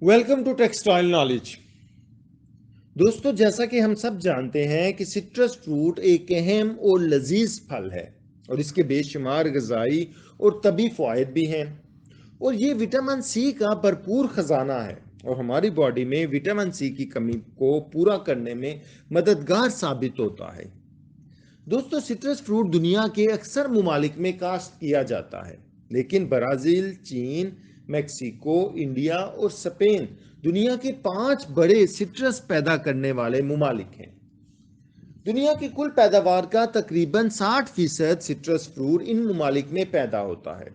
Welcome to textile knowledge. दोस्तों, जैसा कि हम सब जानते हैं कि सिट्रस फ्रूट एक अहम और लजीज फल है और इसके बेशुमार गजाई और तबी फ़वाइद भी हैं। और ये विटामिन सी का भरपूर ख़जाना है और हमारी बॉडी में विटामिन सी की कमी को पूरा करने में मददगार साबित होता है। दोस्तों, सिट्रस फ्रूट दुनिया के अक्सर ममालिक में काश्त किया जाता है, लेकिन ब्राज़ील, चीन, मेक्सिको, इंडिया और स्पेन दुनिया के 5 बड़े सिट्रस पैदा करने वाले ममालिक हैं। दुनिया की कुल पैदावार का तकरीबन 60% सिट्रस फ्रूट इन ममालिक में पैदा होता है।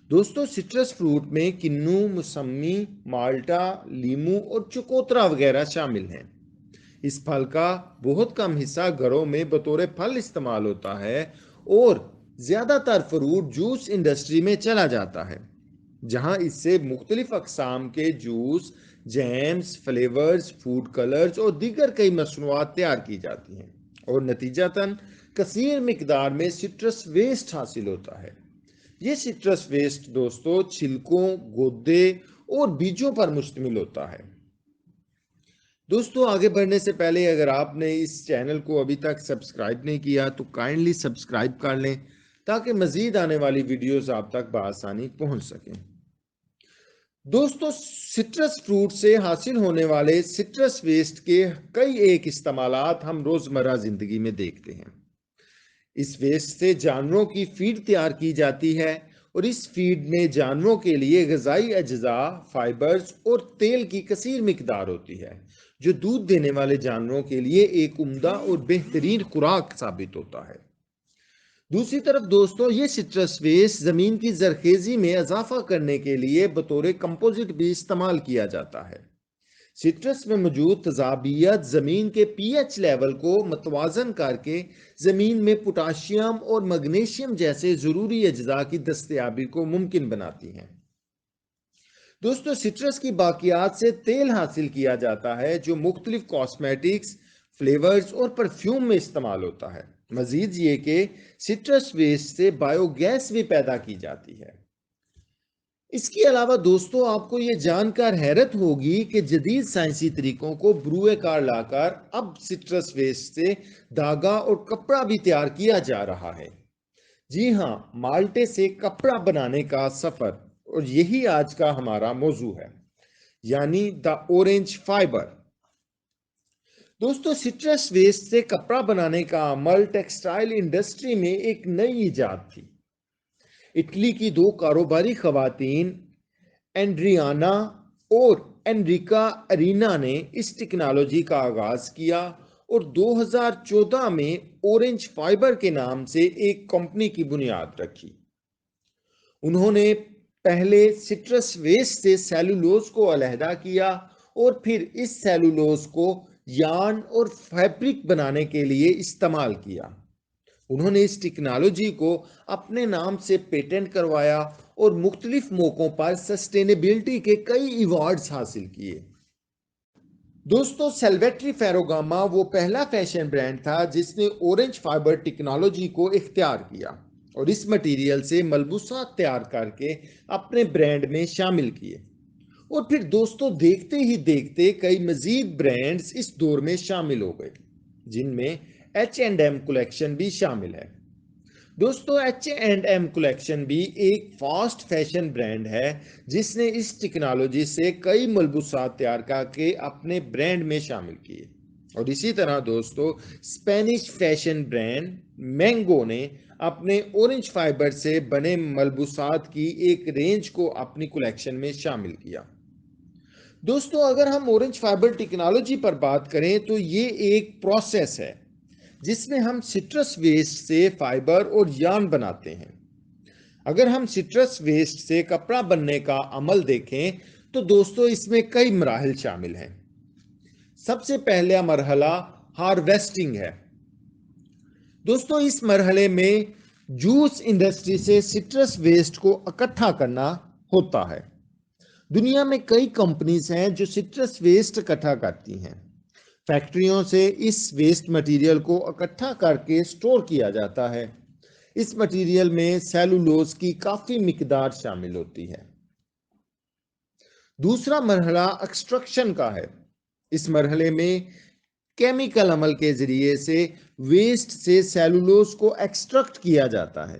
दोस्तों, सिट्रस फ्रूट में किन्नू, मौसमी, माल्टा, लीमू और चकोतरा वगैरह शामिल हैं। इस फल का बहुत कम हिस्सा घरों में बतौर फल इस्तेमाल होता है और ज़्यादातर फ्रूट जूस इंडस्ट्री में चला जाता है, जहां इससे मुख्तलिफ अकसाम के juice, jams, flavours, food colours और दीगर कई मसनूआत तैयार की जाती हैं और नतीजतन कसीर मिकदार में सिट्रस वेस्ट हासिल होता है। ये सिट्रस वेस्ट दोस्तों छिलकों, गोदे और बीजों पर मुश्तमिल होता है। दोस्तों, आगे बढ़ने से पहले अगर आपने इस चैनल को अभी तक सब्सक्राइब नहीं किया तो काइंडली सब्सक्राइब कर लें ताकि मजीद आने वाली वीडियोस आप तक बआसानी पहुंच सकें। दोस्तों, सिट्रस फ्रूट से हासिल होने वाले सिट्रस वेस्ट के कई एक इस्तेमालात हम रोज़मर्रा ज़िंदगी में देखते हैं। इस वेस्ट से जानवरों की फीड तैयार की जाती है और इस फीड में जानवरों के लिए ग़िज़ाई अज्जा, फाइबर्स और तेल की कसीर मिकदार होती है, जो दूध देने वाले जानवरों के लिए एक उम्दा और बेहतरीन खुराक साबित होता है। दूसरी तरफ दोस्तों, ये सिट्रस वेस्ट ज़मीन की जरखेज़ी में इजाफा करने के लिए बतौर कंपोजिट भी इस्तेमाल किया जाता है। सिट्रस में मौजूद तजाबियत ज़मीन के पीएच लेवल को मतवाजन करके ज़मीन में पोटाशियम और मैग्नीशियम जैसे ज़रूरी अज्जा की दस्तयाबी को मुमकिन बनाती हैं। दोस्तों, सिट्रस की बाकियात से तेल हासिल किया जाता है जो मुख्तलिफ कॉस्मेटिक्स, फ्लेवर्स और परफ्यूम में इस्तेमाल होता है। मजीद ये कि सिट्रस वेस्ट से बायोगैस भी पैदा की जाती है। इसके अलावा दोस्तों, आपको ये जानकर हैरत होगी कि जदीद साइंसी तरीकों को ब्रुए कार लाकर अब सिट्रस वेस्ट से धागा और कपड़ा भी तैयार किया जा रहा है। जी हाँ, माल्टे से कपड़ा बनाने का सफर, और यही आज का हमारा मौजू है, यानी द ऑरेंज फाइबर। दोस्तों, सिट्रस वेस्ट से कपड़ा बनाने का अमल टेक्सटाइल इंडस्ट्री में एक नई इजाद थी। इटली की 2 कारोबारी खवातीन एंड्रियाना और एनरिका अरीना ने इस टेक्नोलॉजी का आगाज किया और 2014 में ऑरेंज फाइबर के नाम से एक कंपनी की बुनियाद रखी। उन्होंने पहले सिट्रस वेस्ट से सेलुलोज को अलहदा किया और फिर इस सेलुलोज को यार्न और फैब्रिक बनाने के लिए इस्तेमाल किया। उन्होंने इस टेक्नोलॉजी को अपने नाम से पेटेंट करवाया और मुख्तलिफ मौकों पर सस्टेनेबिलिटी के कई अवार्ड्स हासिल किए। दोस्तों, सेल्वेट्री फेरोगामा वो पहला फैशन ब्रांड था जिसने ऑरेंज फाइबर टेक्नोलॉजी को इख्तियार किया और इस मटेरियल से मलबूसात तैयार करके अपने ब्रांड में शामिल किए। और फिर दोस्तों, देखते ही देखते कई मजीद ब्रांड्स इस दौर में शामिल हो गए, जिनमें H&M कलेक्शन भी शामिल है। दोस्तों, H&M कलेक्शन भी एक फास्ट फैशन ब्रांड है जिसने इस टेक्नोलॉजी से कई मलबूसात तैयार करके अपने ब्रांड में शामिल किए। और इसी तरह दोस्तों, स्पेनिश फैशन ब्रांड मैंगो ने अपने ऑरेंज फाइबर से बने मलबूसात की एक रेंज को अपनी कलेक्शन में शामिल किया। दोस्तों, अगर हम ऑरेंज फाइबर टेक्नोलॉजी पर बात करें तो ये एक प्रोसेस है जिसमें हम सिट्रस वेस्ट से फाइबर और यार्न बनाते हैं। अगर हम सिट्रस वेस्ट से कपड़ा बनने का अमल देखें तो दोस्तों, इसमें कई मराहल शामिल हैं। सबसे पहला मरहला हार्वेस्टिंग है। दोस्तों, इस मरहले में जूस इंडस्ट्री से सिट्रस वेस्ट को इकट्ठा करना होता है। दुनिया में कई कंपनीज हैं जो सिट्रस वेस्ट इकट्ठा करती हैं। फैक्ट्रियों से इस वेस्ट मटेरियल को इकट्ठा करके स्टोर किया जाता है। इस मटेरियल में सेलुलोज की काफ़ी मिकदार शामिल होती है। दूसरा मरहला एक्सट्रैक्शन का है। इस मरहले में केमिकल अमल के जरिए से वेस्ट से सेलुलोज को एक्सट्रैक्ट किया जाता है।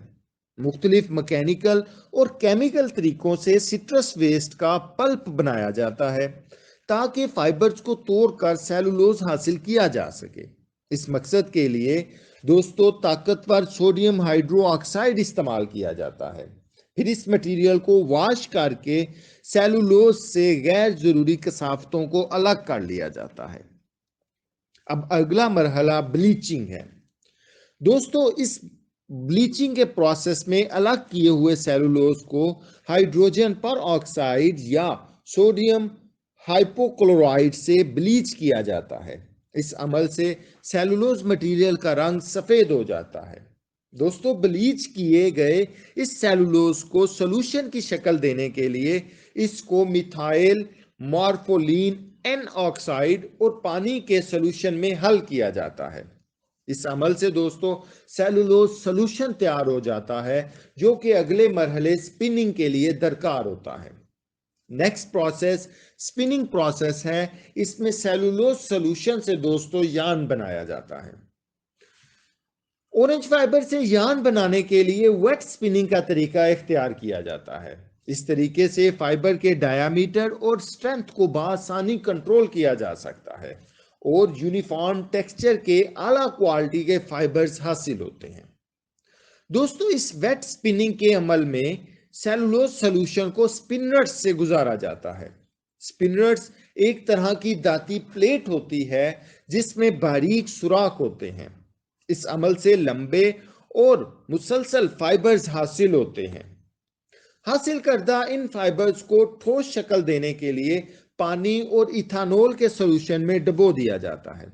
मुख्तलिफ मैकेनिकल और केमिकल तरीकों से सिट्रस वेस्ट का पल्प बनाया जाता है ताकि फाइबर्स को तोड़कर सेलुलोज हासिल किया जा सके। इस मकसद के लिए दोस्तों ताकतवर सोडियम हाइड्रो ऑक्साइड इस्तेमाल किया जाता है। फिर इस मटेरियल को वॉश करके सेलुलोज से गैर जरूरी कसाफ्तों को अलग कर लिया जाता है। अब अगला मरहला ब्लीचिंग है। दोस्तों इस ब्लीचिंग के प्रोसेस में अलग किए हुए सेलुलोज को हाइड्रोजन पर ऑक्साइड या सोडियम हाइपोक्लोराइड से ब्लीच किया जाता है। इस अमल से सेलुलोज मटेरियल का रंग सफेद हो जाता है। दोस्तों ब्लीच किए गए इस सेलुलोज को सोल्यूशन की शक्ल देने के लिए इसको मिथाइल मॉर्फोलिन एन ऑक्साइड और पानी के सोल्यूशन में हल किया जाता है। इस अमल से दोस्तों सेलुलोज सोल्यूशन तैयार हो जाता है जो कि अगले मरहले स्पिनिंग के लिए दरकार होता है। नेक्स्ट प्रोसेस स्पिनिंग प्रोसेस है। इसमें सेलुलोज सोल्यूशन से दोस्तों यार्न बनाया जाता है। ऑरेंज फाइबर से यार्न बनाने के लिए वेट स्पिनिंग का तरीका इख्तियार किया जाता है। इस तरीके से फाइबर के डायामीटर और स्ट्रेंथ को बआसानी कंट्रोल किया जा सकता है और यूनिफॉर्म टेक्सचर के आला क्वालिटी के फाइबर्स हासिल होते हैं। दोस्तों इस वेट स्पिनिंग के अमल में सेलुलोज सोल्यूशन को स्पिनर्स से गुजारा जाता है। स्पिनर्स एक तरह की दाती प्लेट होती है जिसमें बारीक सुराख होते हैं। इस अमल से लंबे और मुसलसल फाइबर्स हासिल होते हैं। हासिल करदा इन फाइबर्स को ठोस शक्ल देने के लिए पानी और इथानॉल के सॉल्यूशन में डुबो दिया जाता है।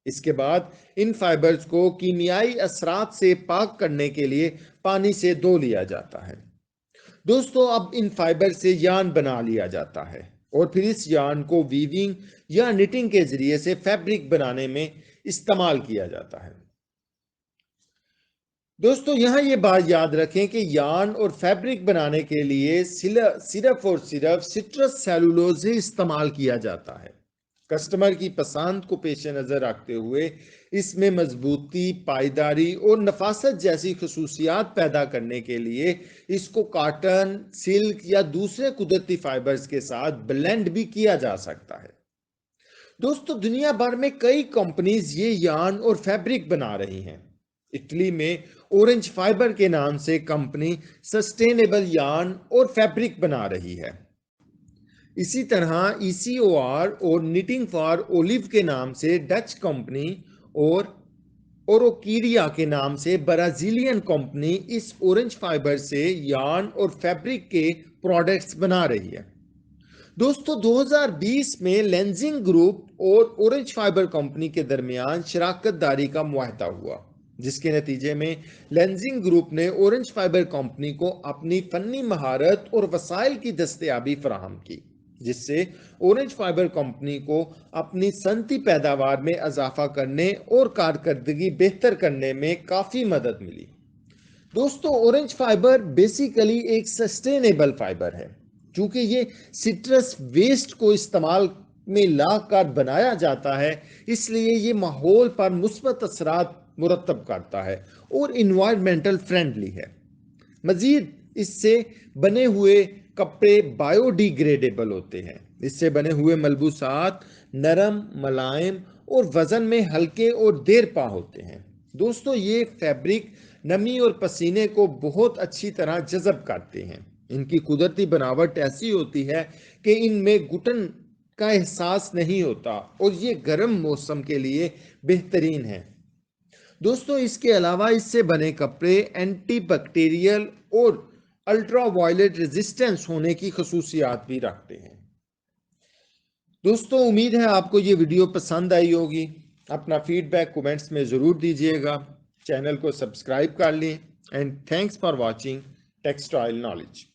इसके बाद इन फाइबर्स को कीमियाई असरात से पाक करने के लिए पानी से धो लिया जाता है। दोस्तों अब इन फाइबर से यार्न बना लिया जाता है और फिर इस यार्न को वीविंग या निटिंग के जरिए से फैब्रिक बनाने में इस्तेमाल किया जाता है। दोस्तों यहां ये बात याद रखें कि यार्न और फैब्रिक बनाने के लिए सिर्फ और सिर्फ सिट्रस सेलुलोज ही इस्तेमाल किया जाता है। कस्टमर की पसंद को पेश नजर रखते हुए इसमें मजबूती, पायदारी और नफासत जैसी खसूसियात पैदा करने के लिए इसको कॉटन, सिल्क या दूसरे कुदरती फाइबर्स के साथ ब्लेंड भी किया जा सकता है। दोस्तों दुनिया भर में कई कंपनीज ये यार्न और फैब्रिक बना रही हैं। इटली में ऑरेंज फाइबर के नाम से कंपनी सस्टेनेबल यार्न और फैब्रिक बना रही है। इसी तरह ECOR और निटिंग फॉर ओलिव के नाम से डच कंपनी और ओरोकीरिया के नाम से ब्राजीलियन कंपनी इस ऑरेंज फाइबर से यार्न और फैब्रिक के प्रोडक्ट्स बना रही है। दोस्तों 2020 में लेंजिंग ग्रुप और ऑरेंज फाइबर कंपनी के दरमियान शराकतदारी का मुआहदा हुआ, जिसके नतीजे में लेंजिंग ग्रुप ने ऑरेंज फाइबर कंपनी को अपनी फन्नी महारत और वसाइल की दस्तयाबी फराहम की, जिससे ऑरेंज फाइबर कंपनी को अपनी सनती पैदावार में इजाफा करने और कारकर्दगी बेहतर करने में काफ़ी मदद मिली। दोस्तों ऑरेंज फाइबर बेसिकली एक सस्टेनेबल फाइबर है। चूंकि ये सिट्रस वेस्ट को इस्तेमाल में लाकर बनाया जाता है, इसलिए ये माहौल पर मुस्बत असरात मुरतब करता है और इन्वायरमेंटल फ्रेंडली है। मजीद इससे बने हुए कपड़े बायोडिग्रेडेबल होते हैं। इससे बने हुए मलबूसात नरम, मुलायम और वजन में हल्के और देरपा होते हैं। दोस्तों ये फैब्रिक नमी और पसीने को बहुत अच्छी तरह जज़ब करते हैं। इनकी कुदरती बनावट ऐसी होती है कि इनमें घुटन का एहसास नहीं होता और ये गर्म मौसम के लिए बेहतरीन है। दोस्तों इसके अलावा इससे बने कपड़े एंटी बैक्टीरियल और अल्ट्रा वायलेट रेजिस्टेंस होने की खसूसियात भी रखते हैं। दोस्तों उम्मीद है आपको ये वीडियो पसंद आई होगी। अपना फीडबैक कमेंट्स में ज़रूर दीजिएगा। चैनल को सब्सक्राइब कर लें and thanks for watching textile knowledge.